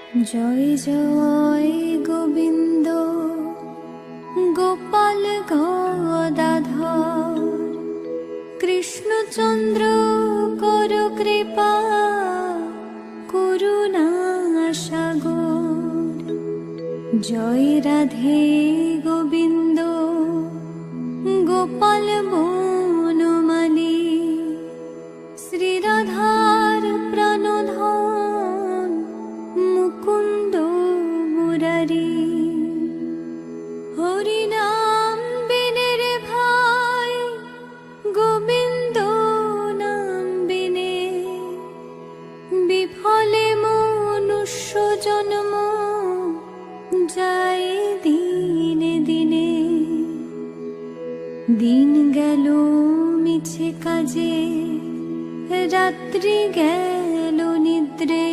জয় জয় গোবিন্দ গোপাল গদাধর, কৃষ্ণচন্দ্র কর কৃপা করুণা সাগর। জয় রাধে গোবিন্দ গোপাল বনমালী, শ্রীরাধার প্রাণধন মুকুন্দ মুরারি। হরিনাম বিনে রে ভাই গোবিন্দ নাম বিনে, বিফলে মনুষ্য জন্ম যায় দিনে দিনে। দিন গেল মিছে কাজে, রাত্রি গেল নিদ্রে,